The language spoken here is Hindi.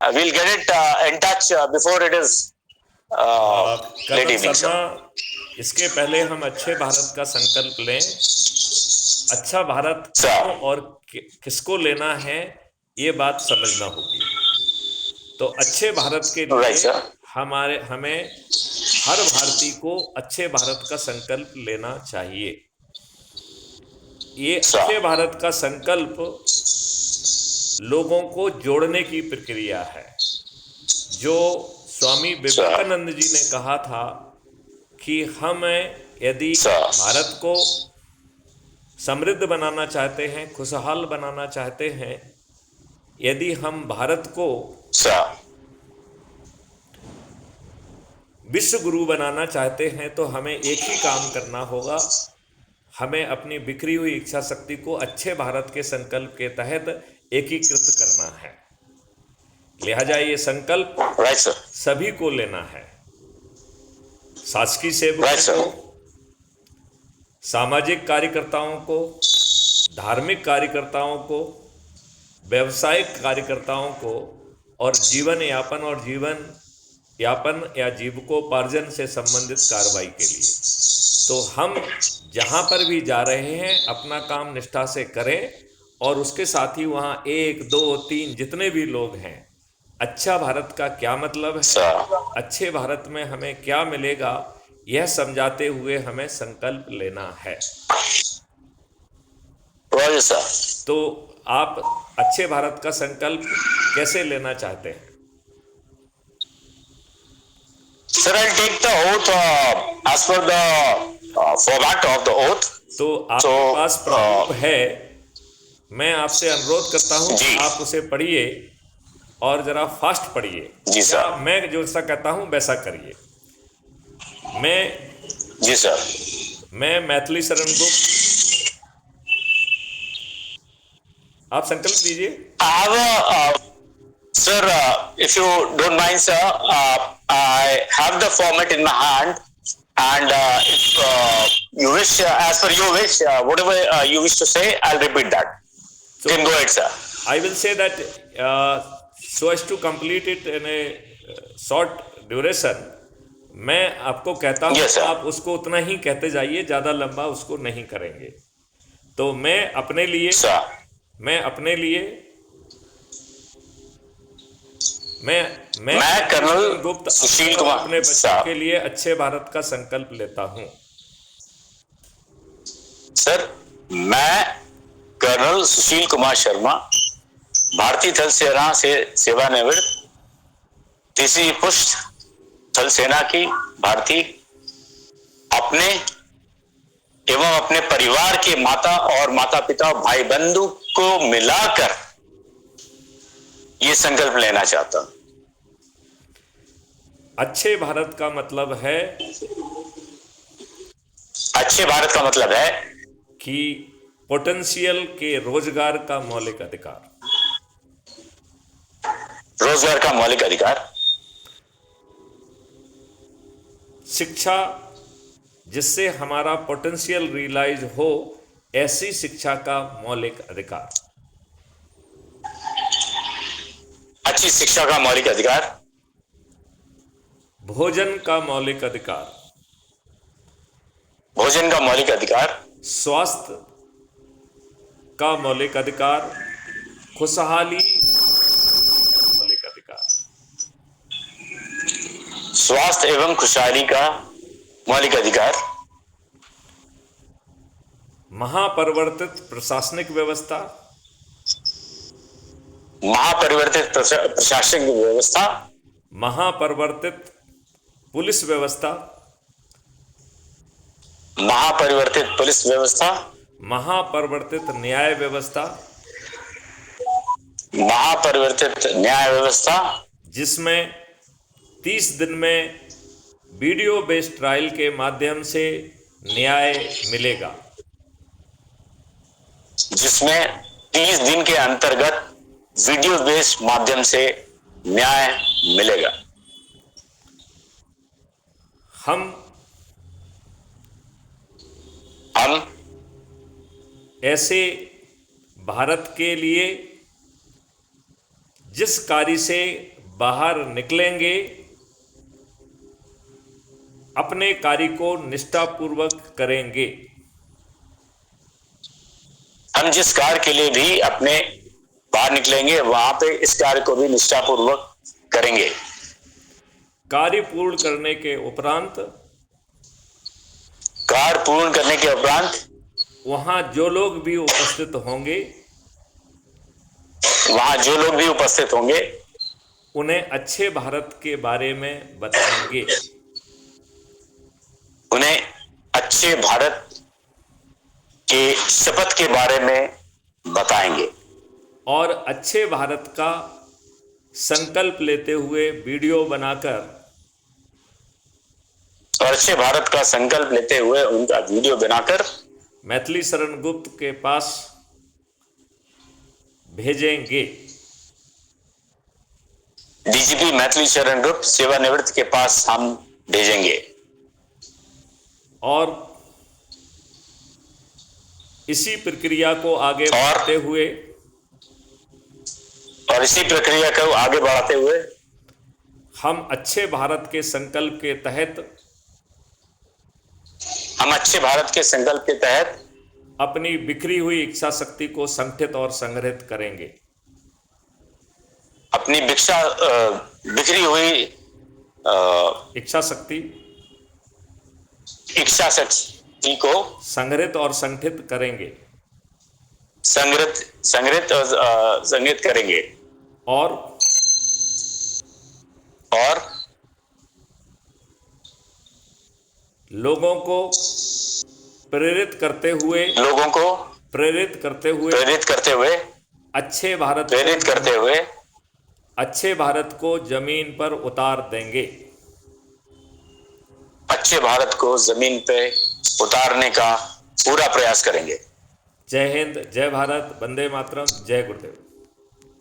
we'll get it in touch before it is late colonel evening, Sharma, sir. इसके पहले हम अच्छे भारत का संकल्प लें। अच्छा भारत Sir, क्यों और किसको लेना है, ये बात समझना होगी। तो अच्छे भारत के right, लिए sir. हमें हर भारतीय को अच्छे भारत का संकल्प लेना चाहिए। ये Sir, अच्छे भारत का संकल्प लोगों को जोड़ने की प्रक्रिया है। जो स्वामी sir, विवेकानंद जी ने कहा था कि हम यदि sir, भारत को समृद्ध बनाना चाहते हैं, खुशहाल बनाना चाहते हैं, यदि हम भारत को sir, विश्व गुरु बनाना चाहते हैं, तो हमें एक ही काम करना होगा। हमें अपनी बिखरी हुई इच्छा शक्ति को अच्छे भारत के संकल्प के तहत एकीकृत करना है। लिहाजा ये संकल्प right, sir, सभी को लेना है। शासकीय right, सेवकों sir. को, सामाजिक कार्यकर्ताओं को, धार्मिक कार्यकर्ताओं को, व्यवसायिक कार्यकर्ताओं को और जीवन यापन या जीविकोपार्जन से संबंधित कार्रवाई के लिए। तो हम जहाँ पर भी जा रहे हैं अपना काम निष्ठा से करें और उसके साथ ही वहाँ 1, 2, 3 जितने भी लोग हैं, अच्छा भारत का क्या मतलब है, Sir, अच्छे भारत में हमें क्या मिलेगा, यह समझाते हुए हमें संकल्प लेना है। roger, sir. तो आप अच्छे भारत का संकल्प कैसे लेना चाहते हैं? Sir, I'll take the oath as per the format of the oath. तो आपके So, पास प्रारूप है। मैं आपसे अनुरोध करता हूं कि जी, आप उसे पढ़िए और जरा फास्ट पढ़िए, जी या सर, मैं जो सा कहता हूं वैसा करिए। मैं जी सर. मैं मैथिली शरण गुप्त, आप संकल्प लीजिए। I have sir, if you don't mind, sir, I have the format in my hand, and if you wish, as per your wish, whatever you wish to say, I'll repeat that. So You can go ahead, sir. I will say that so as to complete it in a short duration, मैं आपको कहता हूं, Yes, sir. आप उसको उतना ही कहते जाइए, ज़्यादा लंबा उसको नहीं करेंगे। तो मैं अपने लिए Sir. मैं मैथिली कर्नल शरण गुप्त सुशील और कुमार अपने बच्चों साहब. के लिए अच्छे भारत का संकल्प लेता हूं। सर, मैं कर्नल सुशील कुमार शर्मा, भारतीय थल सेना से सेवानिवृत्त, तीसरी पुष्ट थल सेना की भारतीय, अपने एवं अपने परिवार के माता और माता पिता भाई बंधु को मिलाकर ये संकल्प लेना चाहता हूं। अच्छे भारत का मतलब है, अच्छे भारत का मतलब है कि पोटेंशियल के रोजगार का मौलिक अधिकार, रोजगार का मौलिक अधिकार, शिक्षा जिससे हमारा पोटेंशियल रियलाइज हो, ऐसी शिक्षा का मौलिक अधिकार, अच्छी शिक्षा का मौलिक अधिकार, भोजन का मौलिक अधिकार, भोजन का मौलिक अधिकार, स्वास्थ्य का मौलिक अधिकार, खुशहाली मौलिक अधिकार, स्वास्थ्य एवं खुशहाली का मौलिक अधिकार, महापरिवर्तित प्रशासनिक व्यवस्था, महापरिवर्तित प्रशासनिक व्यवस्था, महापरिवर्तित पुलिस व्यवस्था, महापरिवर्तित पुलिस व्यवस्था, महापरिवर्तित न्याय व्यवस्था, महापरिवर्तित न्याय व्यवस्था, जिसमें 30 दिन में वीडियो बेस्ड ट्रायल के माध्यम से न्याय मिलेगा, जिसमें 30 दिन के अंतर्गत वीडियो बेस्ड माध्यम से न्याय मिलेगा। हम ऐसे भारत के लिए जिस कार्य से बाहर निकलेंगे अपने कार्य को निष्ठापूर्वक करेंगे। हम जिस कार्य के लिए भी अपने बाहर निकलेंगे वहां पे इस कार्य को भी निष्ठापूर्वक करेंगे। कार्य पूर्ण करने के उपरांत कार्य पूर्ण करने के उपरांत वहां जो लोग भी उपस्थित होंगे वहां जो लोग भी उपस्थित होंगे उन्हें अच्छे भारत के बारे में बताएंगे। उन्हें अच्छे भारत के शपथ के बारे में बताएंगे और अच्छे भारत का संकल्प लेते हुए वीडियो बनाकर और अच्छे भारत का संकल्प लेते हुए उनका वीडियो बनाकर मैथिली शरण गुप्त के पास भेजेंगे। डीजीपी मैथिली शरण गुप्त सेवानिवृत्त के पास हम भेजेंगे और इसी प्रक्रिया को आगे बढ़ाते हुए और इसी प्रक्रिया को आगे बढ़ाते हुए हम अच्छे भारत के संकल्प के तहत हम अच्छे भारत के संकल्प के तहत अपनी बिखरी हुई इच्छा शक्ति को संगठित और संग्रहित करेंगे। अपनी बिखरी हुई इच्छा शक्ति को संग्रहित और संगठित करेंगे। संग्रहित करेंगे और लोगों को प्रेरित करते हुए अच्छे भारत को जमीन पर उतार देंगे। अच्छे भारत को जमीन पे उतारने का पूरा प्रयास करेंगे। जय हिंद, जय भारत, वंदे मातरम, जय गुरुदेव।